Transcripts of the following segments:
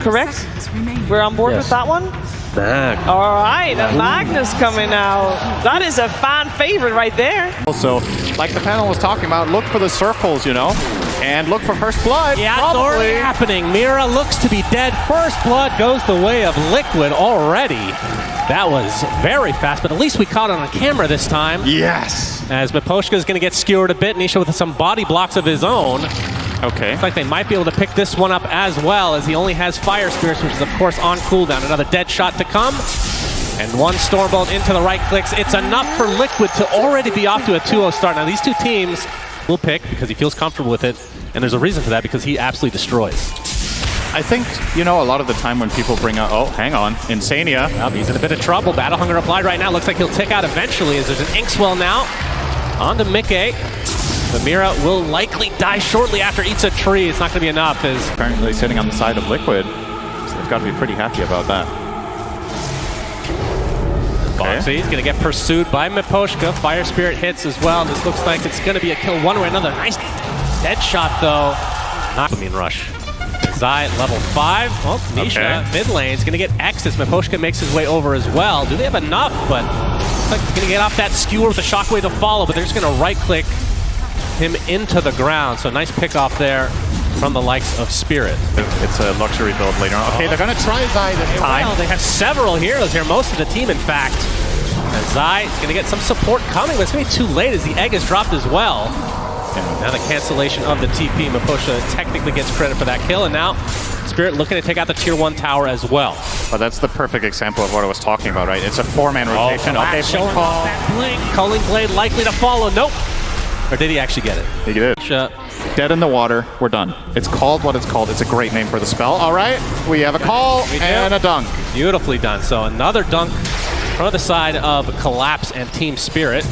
Correct? We're on board with that one? All right, and Magnus coming out. That is a fan favorite right there. Also, like the panel was talking about, look for the circles, you know, and look for first blood. Yeah, it's already happening. Mira looks to be dead. First blood goes the way of Liquid already. That was very fast, but at least we caught it on camera this time. Yes. As Miposhka is going to get skewered a bit. Nisha with some body blocks of his own. Okay. Looks like they might be able to pick this one up as well, as he only has Fire Spirits, which is of course on cooldown. Another dead shot to come. And one Stormbolt into the right clicks. It's enough for Liquid to already be off to a 2-0 start. Now these two teams will pick because he feels comfortable with it. And there's a reason for that, because he absolutely destroys. I think, you know, a lot of the time when people bring up, oh, hang on, Insania. Well, he's in a bit of trouble. Battle Hunger applied right now. Looks like he'll tick out eventually, as there's an Inkswell now. On to Mickey. The Mira will likely die shortly after eats a tree. It's not going to be enough. As Currently sitting on the side of Liquid, so they've got to be pretty happy about that. Boxy is going to get pursued by Miposhka. Fire Spirit hits as well. This looks like it's going to be a kill one way or another. Nice dead shot, though. Not mean rush. Zai at level 5. Well, Nisha, mid lane, is going to get X as Miposhka makes his way over as well. Do they have enough? But looks like they're going to get off that skewer with the shockwave to follow, but they're just going to right-click him into the ground. So nice pick off there from the likes of Spirit. It's a luxury build later on. Okay, they're going to try Zai this time. Well, they have several heroes here, most of the team, in fact. And Zai is going to get some support coming, but it's going to be too late as the egg is dropped as well. And now the cancellation of the TP. Miposhka technically gets credit for that kill, and now Spirit looking to take out the tier 1 tower as well. Well, that's the perfect example of what I was talking about, right? It's a 4-man rotation. Okay, showing off that blink. Culling Blade likely to follow. Nope. Or did he actually get it? He did. Dead in the water. We're done. It's called what it's called. It's a great name for the spell. All right, we have a call and a dunk. Beautifully done. So another dunk from the side of Collapse and Team Spirit.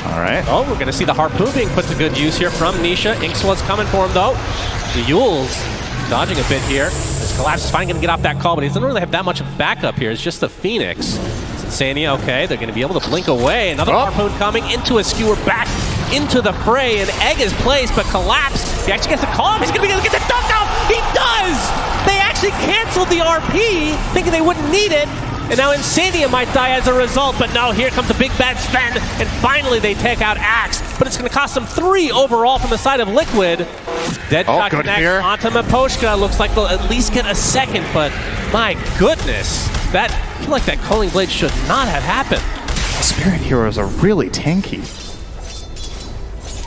All right. Oh, we're going to see the harpoon being put to good use here from Nisha. Inkswell's coming for him, though. The Yule's dodging a bit here. This Collapse is finally going to get off that call, but he doesn't really have that much of backup here. It's just the Phoenix. It's Insania, okay. They're going to be able to blink away. Another harpoon coming into a skewer back into the fray, and Egg is placed, but Collapse, he actually gets the call. He's going to be able to get the dunk off. He does! They actually canceled the RP, thinking they wouldn't need it. And now Insania might die as a result, but no, here comes the big bad Sven, and finally they take out Axe, but it's going to cost them 3 overall from the side of Liquid. Dead shot connects onto Miposhka. Looks like they'll at least get a second, but my goodness, I feel like that Culling Blade should not have happened. Spirit heroes are really tanky.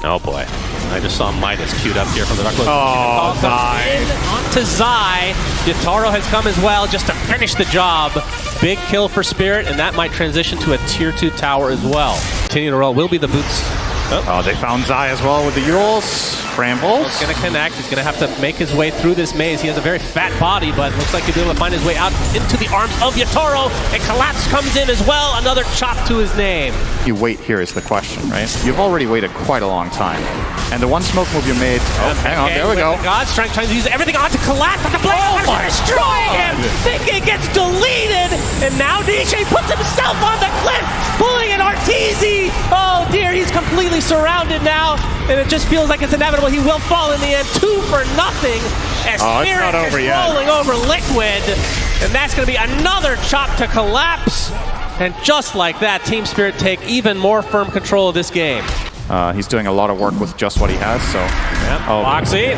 Oh boy, I just saw Midas queued up here from the Dark Lord. Oh, Zai. Onto Zai. Yatoro has come as well just to finish the job. Big kill for Spirit, and that might transition to a tier 2 tower as well. Continue to roll, will be the boots. Oh, they found Zai as well with the Euros. Brambles. He's going to connect. He's going to have to make his way through this maze. He has a very fat body, but looks like he'll be able to find his way out into the arms of Yatoro. And Collapse comes in as well. Another chop to his name. You wait here is the question, right? You've already waited quite a long time. And the one smoke move you made, hang on, there we go. God's trying to use everything onto Collapse, but the blade is destroying him. Thinking gets deleted, and now DJ puts himself on the cliff, pulling an Arteezy. Oh dear, he's completely surrounded now, and it just feels like it's inevitable. He will fall in the end, 2 for nothing, as Spirit is rolling over Liquid, and that's going to be another chop to Collapse. And just like that, Team Spirit take even more firm control of this game. He's doing a lot of work with just what he has, so... Yep. Foxy.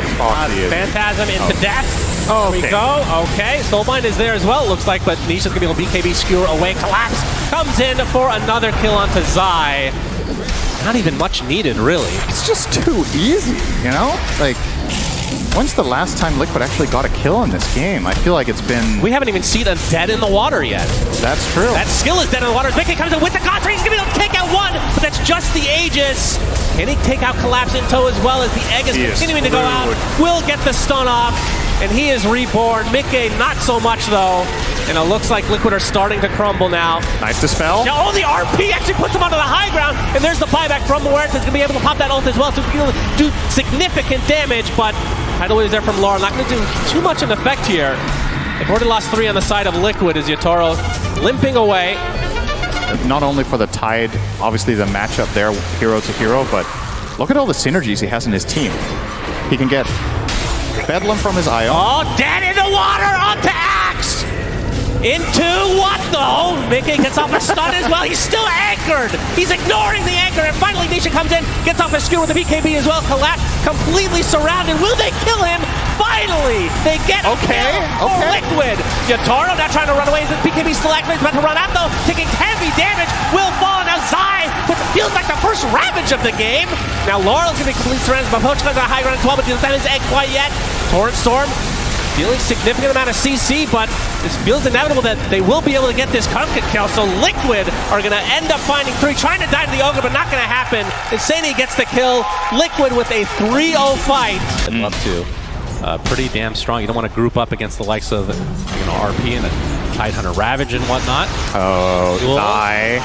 Phantasm into death. There we go. Okay, Soulbind is there as well, it looks like, but Nisha's going to be able to BKB skewer away. Collapse comes in for another kill onto Zai. Not even much needed, really. It's just too easy, you know? Like, when's the last time Liquid actually got a kill in this game? I feel like it's been... We haven't even seen a dead in the water yet. That's true. That skill is dead in the water. Mickey comes in with the contra. He's going to be able to take out one, but that's just the Aegis. Can he take out Collapse in tow as well as the egg is continuing to go out? Will get the stun off, and he is reborn. Mickey, not so much, though. And it looks like Liquid are starting to crumble now. Nice dispel. Now, the RP actually puts him onto the high ground, and there's the buyback from Muertes. He's going to be able to pop that ult as well to do significant damage, but tidal wave is there from Laura. Not going to do too much of an effect here. They've already lost 3 on the side of Liquid as Yatoro limping away. Not only for the Tide, obviously the matchup there, hero to hero, but look at all the synergies he has in his team. He can get Bedlam from his Ion. Oh, dead in the water onto Axe! Into what though? Mickey gets off a stun as well. He's still anchored. He's ignoring the anchor, and finally Nisha comes in, gets off a skewer with the BKB as well. Collapse completely surrounded. Will they kill him? Finally, they get a kill for Liquid. Yatoro now trying to run away. The BKB still activated, about to run out though, taking heavy damage. Will fall. Now Zai, which feels like the first Ravage of the game. Now Laurel's gonna be completely surrounded, but Pochka's got a high ground as well, but doesn't have his egg quite yet. Torrent Storm dealing significant amount of CC, but this feels inevitable that they will be able to get this Kunkka kill. So Liquid are going to end up finding 3, trying to dive to the Ogre, but not going to happen. Insani gets the kill. Liquid with a 3-0 fight. I'd love to. Pretty damn strong. You don't want to group up against the likes of, RP and a Tidehunter Ravage and whatnot. Oh, Zai.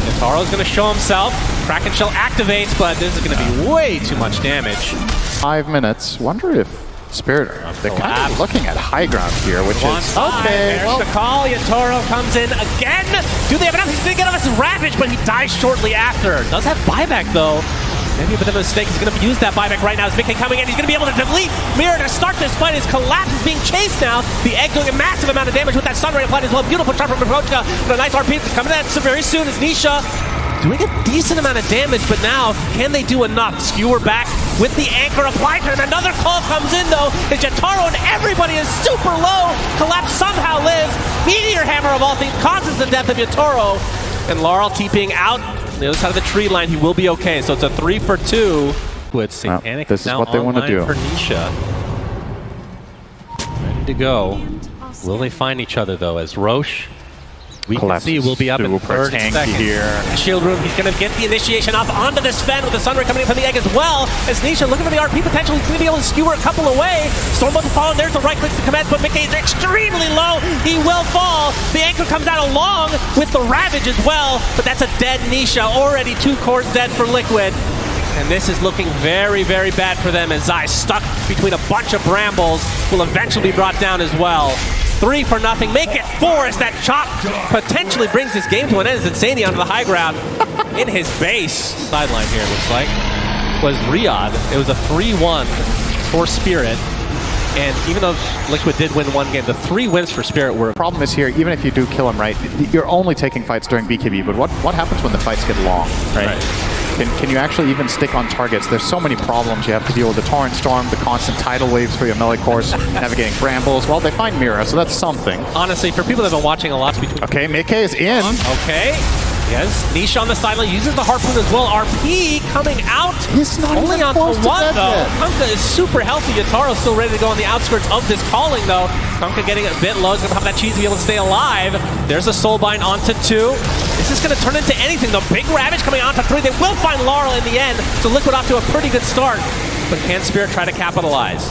Yataro's going to show himself. Kraken Shell activates, but this is going to be way too much damage. 5 minutes. Wonder if Spirit, they're kind of looking at high ground here, which is okay. There's the call. Yatoro comes in again. Do they have enough? He's going to get off his Ravage, but he dies shortly after. Does have buyback though. Maybe a bit of a mistake. He's going to use that buyback right now. As Mickey coming in, he's going to be able to delete Mirror to start this fight. His Collapse is being chased now. The Egg doing a massive amount of damage with that Sun Ray applied as well. Beautiful shot from Pochka. But a nice RP coming in very soon as Nisha doing a decent amount of damage, but now can they do enough? Skewer back with the anchor applied to him. Another call comes in though. It's Yatoro and everybody is super low. Collapse somehow lives. Meteor Hammer of all things causes the death of Yatoro. And Laurel TPing out on the other side of the tree line. He will be okay. So it's a 3 for 2. With Satanic this is now what they want to do. For Nisha. Ready to go. Will they find each other though? As Roche, we can see we'll be up in 30 seconds. Here. Shield room, he's going to get the initiation off onto the Sven with the Sunray coming in from the egg as well. As Nisha looking for the RP potential, he's going to be able to skewer a couple away. Stormbolt to fall, and there's the right click to commence, but Mickey is extremely low. He will fall. The anchor comes out along with the Ravage as well, but that's a dead Nisha. Already 2 cores dead for Liquid. And this is looking very, very bad for them as Zai stuck between a bunch of brambles will eventually be brought down as well. 3 for nothing, make it 4 as that chop potentially brings this game to an end as Insani onto the high ground in his base. Sideline here, it looks like, was Riyadh. It was a 3-1 for Spirit. And even though Liquid did win 1 game, the 3 wins for Spirit were... Problem is here, even if you do kill him right, you're only taking fights during BKB, but what happens when the fights get long, right? Can you actually even stick on targets? There's so many problems. You have to deal with the Torrent Storm, the constant tidal waves for your melee course, navigating brambles. Well, they find Mira, so that's something. Honestly, for people that have been watching a lot between... Okay, Mickey is in. Okay. Yes, Nisha on the sideline uses the Harpoon as well. RP coming out. He's not only even on close to 1 dead though. yet. Kunkka is super healthy. Yataro's still ready to go on the outskirts of this calling though. Kunkka getting a bit low. He's gonna have that cheese to be able to stay alive. There's a Soulbind onto 2. This is gonna turn into anything. The big Ravage coming onto 3. They will find Laurel in the end. So Liquid off to a pretty good start. But can Spirit try to capitalize?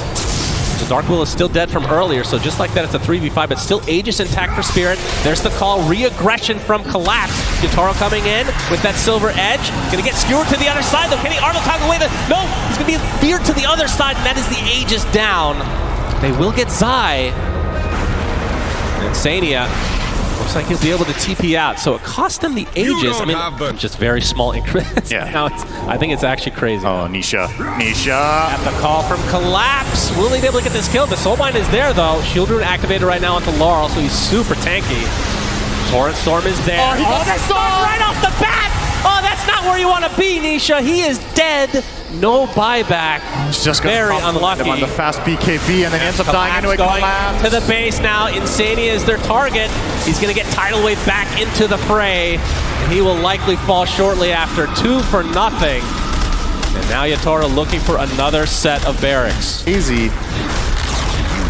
The Dark Will is still dead from earlier, so just like that, it's a 3v5, but still Aegis intact for Spirit. There's the call, re-aggression from Collapse. Yatoro coming in with that silver edge. Gonna get skewered to the other side, though. Can he Arnold toggle away? No, he's gonna be veered to the other side, and that is the Aegis down. They will get Zai. And Sania looks like he'll be able to TP out, so it cost them the Aegis. I mean, just very small increments. Yeah. Now I think it's actually crazy. Oh, Nisha. At the call from Collapse. Will he be able to get this kill? The Soulbind is there, though. Shield Rune activated right now onto Laurel, so he's super tanky. Torrent Storm is there. Oh, he got the Storm right off the bat! Oh, that's not where you want to be, Nisha. He is dead. No buyback. He's just very unlucky. On the fast BKB, and then ends up dying into a Collapse. To the base now. Insania is their target. He's going to get Tidal Wave back into the fray. And he will likely fall shortly after. 2 for nothing. And now Yatoro looking for another set of barracks. Easy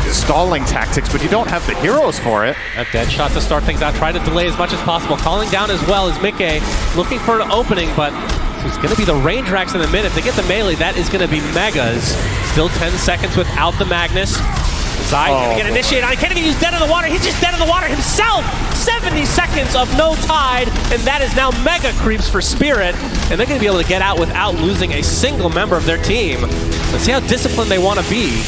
stalling tactics, but you don't have the heroes for it. A dead shot to start things out. Try to delay as much as possible. Calling down as well as Mickey looking for an opening, but it's going to be the range racks in a minute. If they get the melee, that is going to be megas. Still 10 seconds without the Magnus. Zai going to get initiated on. He can't even use dead in the water. He's just dead in the water himself. 70 seconds of no tide, and that is now mega creeps for Spirit. And they're going to be able to get out without losing a single member of their team. Let's see how disciplined they want to be.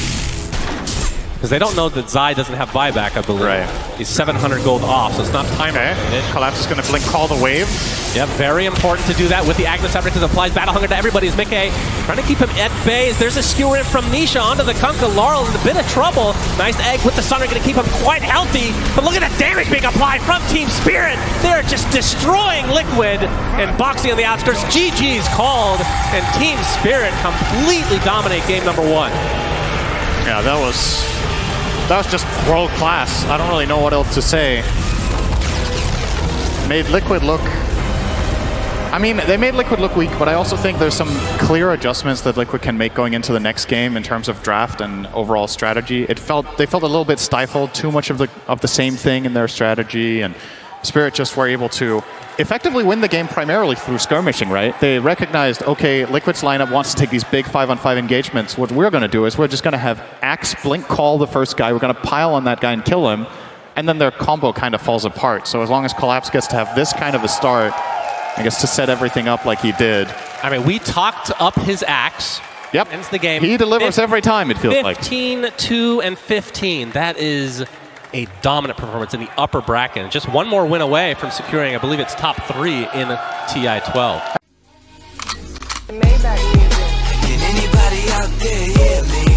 Because they don't know that Zai doesn't have buyback, I believe. Right. He's 700 gold off, so it's not time limited. Collapse is going to blink call the wave. Yeah, very important to do that with the Agnes Scepter because it applies Battle Hunger to everybody. Is Mickey trying to keep him at bay. There's a skewer in from Nisha onto the Kunkka. Laurel in a bit of trouble. Nice egg with the Sunner, going to keep him quite healthy. But look at the damage being applied from Team Spirit. They're just destroying Liquid and boxing on the outskirts. GG's called, and Team Spirit completely dominate game number 1. Yeah, that was just world class. I don't really know what else to say. Made Liquid look... I mean, they made Liquid look weak, but I also think there's some clear adjustments that Liquid can make going into the next game in terms of draft and overall strategy. They felt a little bit stifled, too much of the same thing in their strategy, and Spirit just were able to effectively win the game primarily through skirmishing, right? They recognized, okay, Liquid's lineup wants to take these big 5-on-5 engagements. What we're going to do is we're just going to have Axe blink call the first guy. We're going to pile on that guy and kill him, and then their combo kind of falls apart. So as long as Collapse gets to have this kind of a start, I guess to set everything up like he did. I mean, we talked up his Axe. Yep. Ends the game. He delivers every time, it feels like. 15, 2, and 15. That is a dominant performance in the upper bracket. Just one more win away from securing, I believe it's top 3 in TI12. Can anybody out there hear me?